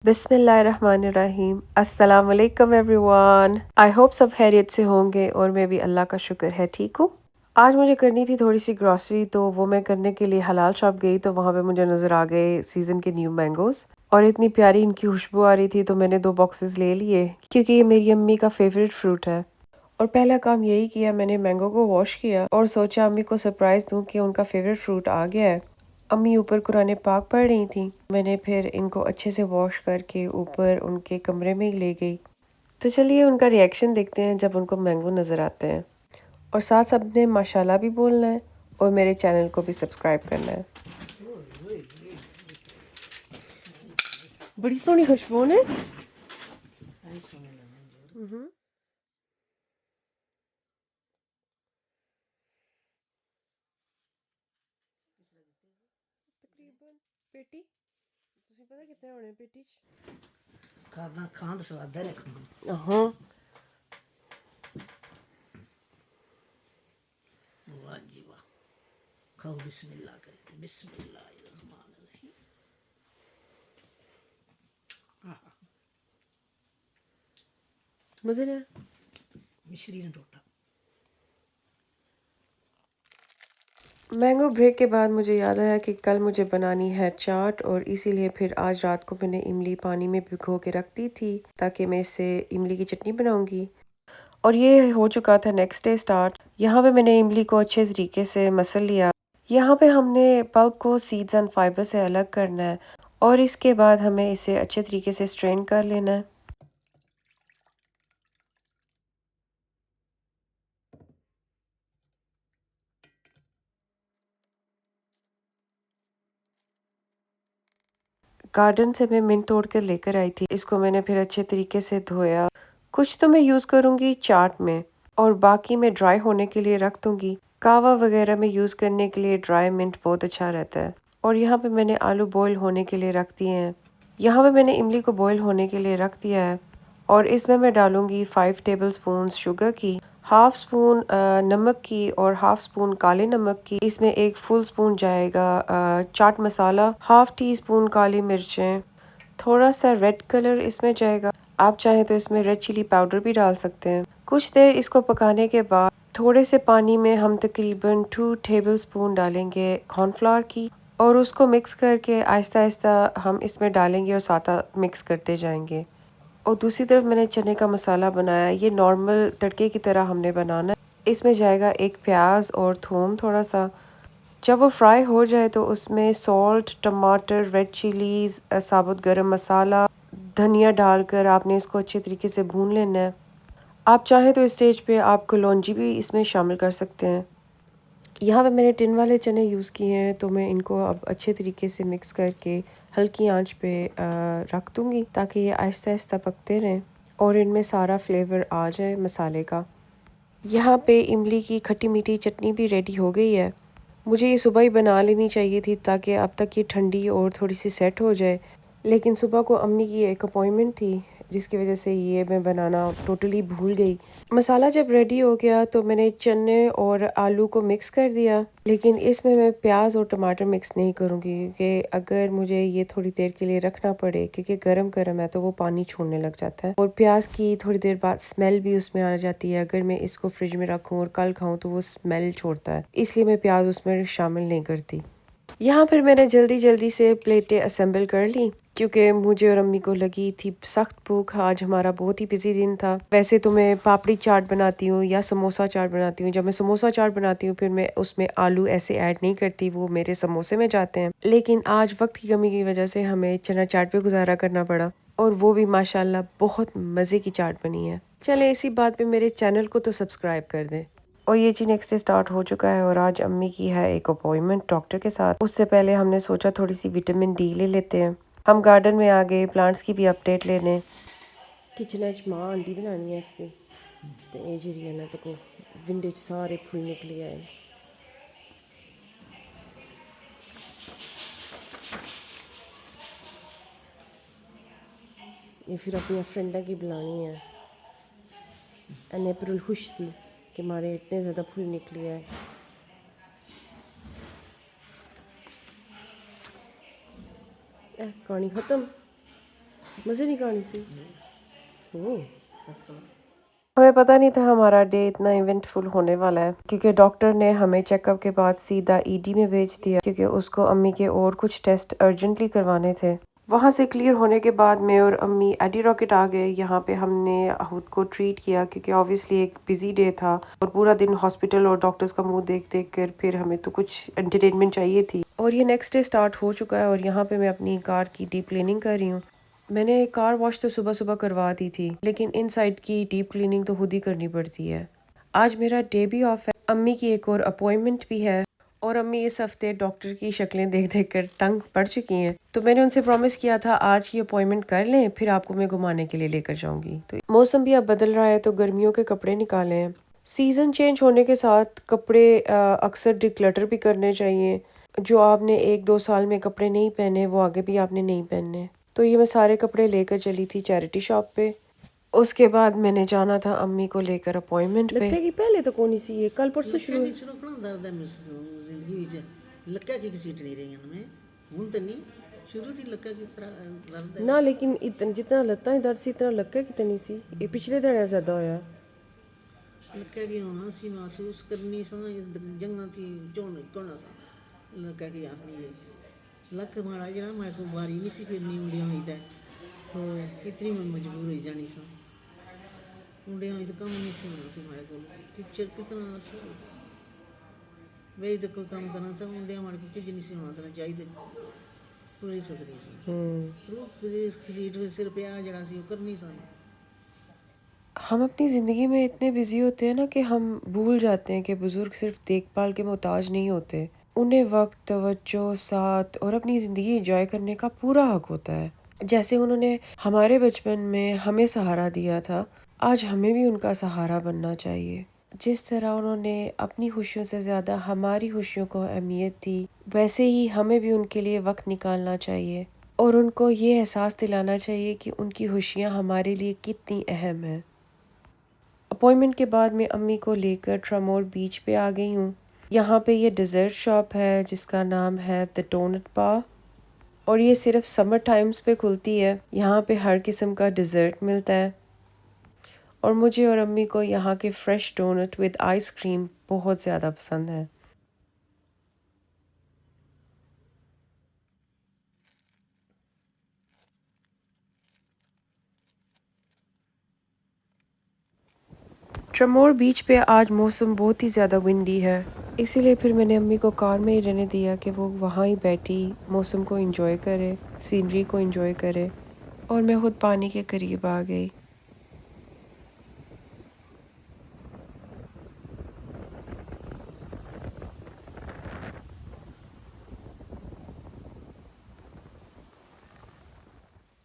बिस्मिल्लाहिर्रहमानिर्रहीम। अस्सलाम वालेकुम एवरीवन। आई होप सब खैरियत से होंगे और मैं भी अल्लाह का शुक्र है ठीक हूँ। आज मुझे करनी थी थोड़ी सी ग्रॉसरी, तो वो मैं करने के लिए हलाल शॉप गई, तो वहाँ पे मुझे नज़र आ गए सीज़न के न्यू मैंगोज़ और इतनी प्यारी इनकी खुशबू आ रही थी, तो मैंने 2 बॉक्सेस ले लिए क्योंकि ये मेरी अम्मी का फेवरेट फ्रूट है। और पहला काम यही किया, मैंने मैंगो को वॉश किया और सोचा अम्मी को सरप्राइज़ दूँ कि उनका फेवरेट फ्रूट आ गया है। अम्मी ऊपर कुरान पाक पढ़ रही थी। मैंने फिर इनको अच्छे से वॉश करके ऊपर उनके कमरे में ही ले गई। तो चलिए उनका रिएक्शन देखते हैं जब उनको मैंगो नज़र आते हैं। और साथ सबने माशाल्लाह भी बोलना है और मेरे चैनल को भी सब्सक्राइब करना है। बड़ी सोहनी खुशबू है। तकरीबन पेटी ਤੁਸੀਂ ਪਤਾ ਕਿੰਨੇ ਹੋਣੇ पेटी ਚ खां तो स्वाद है खां हाँ वाह जी वाह खाओ बिस्मिल्लाह करें बिस्मिल्लाहिर्रहमानिर्रहीम मज़े है। मिश्री ने टोटा मैंगो ब्रेक के बाद मुझे याद आया कि कल मुझे बनानी है चाट, और इसीलिए फिर आज रात को मैंने इमली पानी में भिगो के रख दी थी ताकि मैं इससे इमली की चटनी बनाऊंगी। और ये हो चुका था नेक्स्ट डे स्टार्ट। यहाँ पे मैंने इमली को अच्छे तरीके से मसल लिया। यहाँ पे हमने पल्प को सीड्स एंड फाइबर से अलग करना है और इसके बाद हमें इसे अच्छे तरीके से स्ट्रेन कर लेना है। गार्डन से मैं मिंट तोड़ कर लेकर आई थी। इसको मैंने फिर अच्छे तरीके से धोया। कुछ तो मैं यूज़ करूँगी चाट में और बाकी मैं ड्राई होने के लिए रख दूँगी। कावा वगैरह में यूज़ करने के लिए ड्राई मिंट बहुत अच्छा रहता है। और यहाँ पे मैंने आलू बॉईल होने के लिए रख दिए हैं। यहाँ पे मैंने इमली को बॉईल होने के लिए रख दिया है और इसमें मैं डालूँगी 5 टेबलस्पून शुगर की, हाफ स्पून नमक की और हाफ स्पून काले नमक की। इसमें 1 फुल स्पून जाएगा chaat masala, half tea spoon काली मिर्चें, थोड़ा सा रेड कलर इसमें जाएगा। आप चाहें तो इसमें रेड चिली पाउडर भी डाल सकते हैं। कुछ देर इसको पकाने के बाद थोड़े से पानी में हम तकरीबन 2 टेबलस्पून डालेंगे कॉर्नफ्लोर की और उसको मिक्स करके आहिस्ता आहिस्ता हम इसमें डालेंगे और साथ मिक्स करते जाएंगे। और दूसरी तरफ मैंने चने का मसाला बनाया। ये नॉर्मल तड़के की तरह हमने बनाना है। इसमें जाएगा 1 प्याज और थूम थोड़ा सा। जब वो फ्राई हो जाए तो उसमें सॉल्ट, टमाटर, रेड चिलीज़, साबुत गरम मसाला, धनिया डालकर आपने इसको अच्छे तरीके से भून लेना है। आप चाहें तो इस स्टेज पे आप कलौंजी भी इसमें शामिल कर सकते हैं। यहाँ पे मैंने टिन वाले चने यूज़ किए हैं, तो मैं इनको अब अच्छे तरीके से मिक्स करके हल्की आंच पे रख दूँगी ताकि ये आहिस्ता आहिस्ता पकते रहें और इनमें सारा फ्लेवर आ जाए मसाले का। यहाँ पे इमली की खट्टी मीठी चटनी भी रेडी हो गई है। मुझे ये सुबह ही बना लेनी चाहिए थी ताकि अब तक ये ठंडी और थोड़ी सी सेट हो जाए, लेकिन सुबह को अम्मी की एक अपॉइंटमेंट थी जिसकी वजह से ये मैं बनाना टोटली भूल गई। मसाला जब रेडी हो गया तो मैंने चने और आलू को मिक्स कर दिया, लेकिन इसमें मैं प्याज और टमाटर मिक्स नहीं करूँगी क्योंकि अगर मुझे ये थोड़ी देर के लिए रखना पड़े क्योंकि गरम गरम है तो वो पानी छोड़ने लग जाता है और प्याज की थोड़ी देर बाद स्मेल भी उसमें आ जाती है। अगर मैं इसको फ्रिज में रखूँ और कल खाऊँ तो वो स्मेल छोड़ता है, इसलिए मैं प्याज उसमें शामिल नहीं करती। यहाँ फिर मैंने जल्दी जल्दी से प्लेटें असेंबल कर ली क्योंकि मुझे और अम्मी को लगी थी सख्त भूख। आज हमारा बहुत ही बिजी दिन था। वैसे तो मैं पापड़ी चाट बनाती हूँ या समोसा चाट बनाती हूँ। जब मैं समोसा चाट बनाती हूँ फिर मैं उसमें आलू ऐसे ऐड नहीं करती, वो मेरे समोसे में जाते हैं। लेकिन आज वक्त की कमी की वजह से हमें चना चाट पे गुजारा करना पड़ा और वो भी माशाल्लाह बहुत मज़े की चाट बनी है। चले इसी बात पे मेरे चैनल को तो सब्सक्राइब कर दें। और ये जी नेक्स्ट डे स्टार्ट हो चुका है और आज अम्मी की है एक अपॉइंटमेंट डॉक्टर के साथ। उससे पहले हमने सोचा थोड़ी सी विटामिन डी ले लेते हैं। हम गार्डन में आ गए प्लांट्स की भी अपडेट लेने। किचन मां अंडी बनानी है इसकी ते ये जेह्ड़ी है ना तो को विंडो च सारे फुल निकली आए। ये फिर अपनी फ्रेंडा की बुलानी है। अप्रैल खुश थी कि हमारे इतने ज़्यादा फूल निकले हैं। कहानी खत्म, मजे नहीं कहानी सी। हमें पता नहीं था हमारा डे इतना इवेंटफुल होने वाला है, क्योंकि डॉक्टर ने हमें चेकअप के बाद सीधा ईडी में भेज दिया, क्योंकि उसको अम्मी के और कुछ टेस्ट अर्जेंटली करवाने थे। वहाँ से क्लियर होने के बाद मैं और अम्मी एडी रॉकेट आ गए। यहाँ पे हमने खुद को ट्रीट किया, क्योंकि ऑब्वियसली एक बिजी डे था और पूरा दिन हॉस्पिटल और डॉक्टर्स का मुंह देख देख कर फिर हमें तो कुछ एंटरटेनमेंट चाहिए थी। और ये नेक्स्ट डे स्टार्ट हो चुका है और यहाँ पे मैं अपनी कार की डीप क्लीनिंग कर रही हूँ। मैंने कार वॉश तो सुबह सुबह करवा दी थी, लेकिन इनसाइड की डीप क्लीनिंग तो खुद ही करनी पड़ती है। आज मेरा डे भी ऑफ है, अम्मी की एक और अपॉइंटमेंट भी है और अम्मी इस हफ्ते डॉक्टर की शक्लें देख देख कर तंग पड़ चुकी हैं। तो मैंने उनसे प्रॉमिस किया था आज की अपॉइंटमेंट कर लें, फिर आपको मैं घुमाने के लिए लेकर जाऊंगी। तो मौसम भी अब बदल रहा है, तो गर्मियों के कपड़े निकाले हैं। सीज़न चेंज होने के साथ कपड़े अक्सर डिक्लटर भी करने चाहिए। जो आपने 1-2 साल में कपड़े नहीं पहने वो आगे भी आपने नहीं पहनने। तो ये मैं सारे कपड़े लेकर चली थी चैरिटी शॉप पे। उसके बाद मैंने जाना था अम्मी को लेकर अपॉइंटमेंट पे। लगता कि पहले तो कौन सी है, कल परसों शुरू हुई। दर्द है जिंदगी विच लक्का की सीट नहीं रही मैं हूं तो नहीं शुरू थी लक्का की तरह दर्द है ना, लेकिन इतना जितना लत्ता दर्द सी इतना लक्का कितनी सी, ये पिछले दिन ज्यादा होया। लक्का की होना सी महसूस करनी सा जंगा थी चोन कोना सा लक्का की अपनी ये लक माड़ा जरा मैं को बारी नहीं सी फिरनी उंडियां हुई था कितनी मैं मजबूर हो जानी सा उंडियां हुई तो कम नहीं सी होना कोई मेरे को पिक्चर कितना अर्सा वे तो कोई काम करना था उंडियां मार के जिनी सी होना था चाहिए पूरी सकनी सी रूप विदेश की सीट में सिर पे आ जरा सी करनी सा। हम अपनी ज़िंदगी में इतने बिजी होते हैं ना कि हम भूल जाते हैं कि बुजुर्ग सिर्फ देखभाल के मोहताज नहीं होते। उन्हें वक्त, तवज्जो, साथ और अपनी ज़िंदगी एंजॉय करने का पूरा हक होता है। जैसे उन्होंने हमारे बचपन में हमें सहारा दिया था, आज हमें भी उनका सहारा बनना चाहिए। जिस तरह उन्होंने अपनी खुशियों से ज़्यादा हमारी खुशियों को अहमियत दी, वैसे ही हमें भी उनके लिए वक्त निकालना चाहिए और उनको ये एहसास दिलाना चाहिए कि उनकी खुशियाँ हमारे लिए कितनी अहम है। अपॉइंटमेंट के बाद मैं अम्मी को लेकर ट्रमोर बीच पे आ गई हूँ। यहाँ पे ये डिज़र्ट शॉप है जिसका नाम है द डोनट बार और ये सिर्फ समर टाइम्स पे खुलती है। यहाँ पे हर किस्म का डिज़र्ट मिलता है और मुझे और अम्मी को यहाँ के फ्रेश डोनट विद आइसक्रीम बहुत ज़्यादा पसंद है। ट्रमोर बीच पे आज मौसम बहुत ही ज़्यादा विंडी है, इसीलिए फिर मैंने अम्मी को कार में ही रहने दिया कि वो वहाँ ही बैठी मौसम को एंजॉय करे, सीनरी को एंजॉय करे और मैं खुद पानी के करीब आ गई।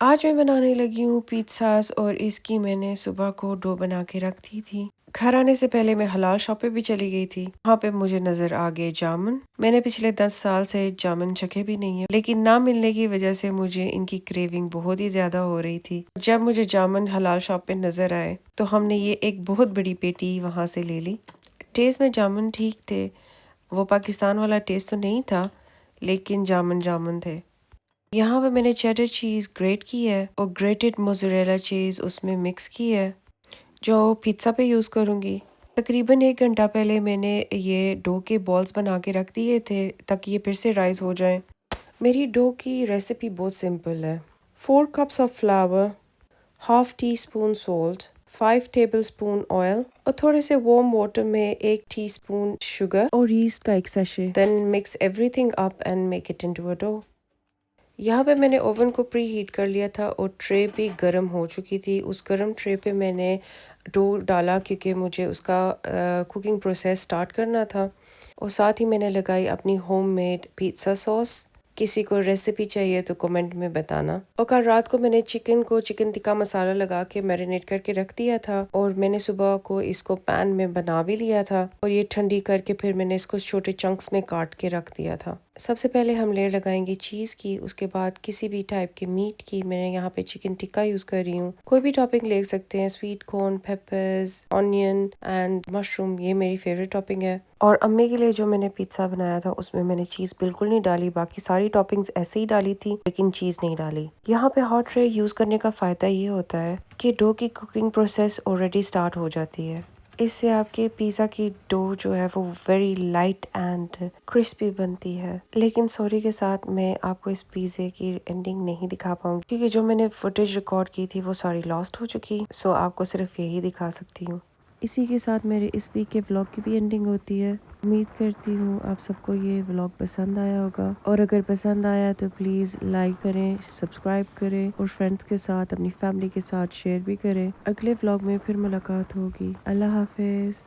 आज मैं बनाने लगी हूँ पिज़्ज़ास और इसकी मैंने सुबह को डो बना के रख दी थी। घर आने से पहले मैं हलाल शॉप पे भी चली गई थी। वहाँ पे मुझे नज़र आ गए जामुन। मैंने पिछले 10 साल से जामुन चखे भी नहीं है, लेकिन ना मिलने की वजह से मुझे इनकी क्रेविंग बहुत ही ज़्यादा हो रही थी। जब मुझे जामुन हलाल शॉप पे नज़र आए तो हमने ये एक बहुत बड़ी पेटी वहाँ से ले ली। टेस्ट में जामुन ठीक थे, वो पाकिस्तान वाला टेस्ट तो नहीं था, लेकिन जामुन जामुन थे। यहाँ पे मैंने चेडर चीज़ ग्रेट की है और ग्रेटेड मोज़रेला चीज़ उसमें मिक्स की है, जो पिज़्ज़ा पे यूज़ करूँगी। तकरीबन 1 घंटा पहले मैंने ये डो के बॉल्स बना के रख दिए थे ताकि ये फिर से राइस हो जाएं। मेरी डो की रेसिपी बहुत सिंपल है। 4 cups of flower, half tea spoon salt, 5 tablespoon oil और थोड़े से वार्म वाटर में 1 टीस्पून शुगर और ईस्ट का एक sachet. Then mix everything up and make it into a dough. यहाँ पे मैंने ओवन को प्री हीट कर लिया था और ट्रे भी गर्म हो चुकी थी। उस गर्म ट्रे पे मैंने डो डाला क्योंकि मुझे उसका कुकिंग प्रोसेस स्टार्ट करना था और साथ ही मैंने लगाई अपनी होममेड पिज़्ज़ा सॉस। किसी को रेसिपी चाहिए तो कमेंट में बताना। और कल रात को मैंने चिकन को चिकन टिक्का मसाला लगा के मैरिनेट करके रख दिया था और मैंने सुबह को इसको पैन में बना भी लिया था और ये ठंडी करके फिर मैंने इसको छोटे चंक्स में काट के रख दिया था। सबसे पहले हम लेयर लगाएंगे चीज़ की, उसके बाद किसी भी टाइप के मीट की। मैंने यहाँ पे चिकन टिक्का यूज़ कर रही हूँ। कोई भी टॉपिंग ले सकते हैं, sweet corn, papers, onion and mushroom, ये मेरी फेवरेट टॉपिंग है। और अम्मी के लिए जो मैंने पिज़्ज़ा बनाया था उसमें मैंने चीज़ बिल्कुल नहीं डाली, बाकी सारी टॉपिंग्स ऐसे ही डाली थी लेकिन चीज़ नहीं डाली। यहाँ पे हॉट ट्रे यूज़ करने का फ़ायदा ये होता है कि डो की कुकिंग प्रोसेस ऑलरेडी स्टार्ट हो जाती है। इससे आपके पिज़्ज़ा की डो जो है वो वेरी लाइट एंड क्रिस्पी बनती है। लेकिन सॉरी के साथ मैं आपको इस पिज़्ज़े की एंडिंग नहीं दिखा पाऊंगी क्योंकि जो मैंने फुटेज रिकॉर्ड की थी वो सारी लॉस्ट हो चुकी, सो आपको सिर्फ यही दिखा सकती हूँ। इसी के साथ मेरे इस वीक के व्लॉग की भी एंडिंग होती है। उम्मीद करती हूँ आप सबको ये व्लॉग पसंद आया होगा, और अगर पसंद आया तो प्लीज़ लाइक करें, सब्सक्राइब करें और फ्रेंड्स के साथ, अपनी फैमिली के साथ शेयर भी करें। अगले व्लॉग में फिर मुलाकात होगी। अल्लाह हाफिज़।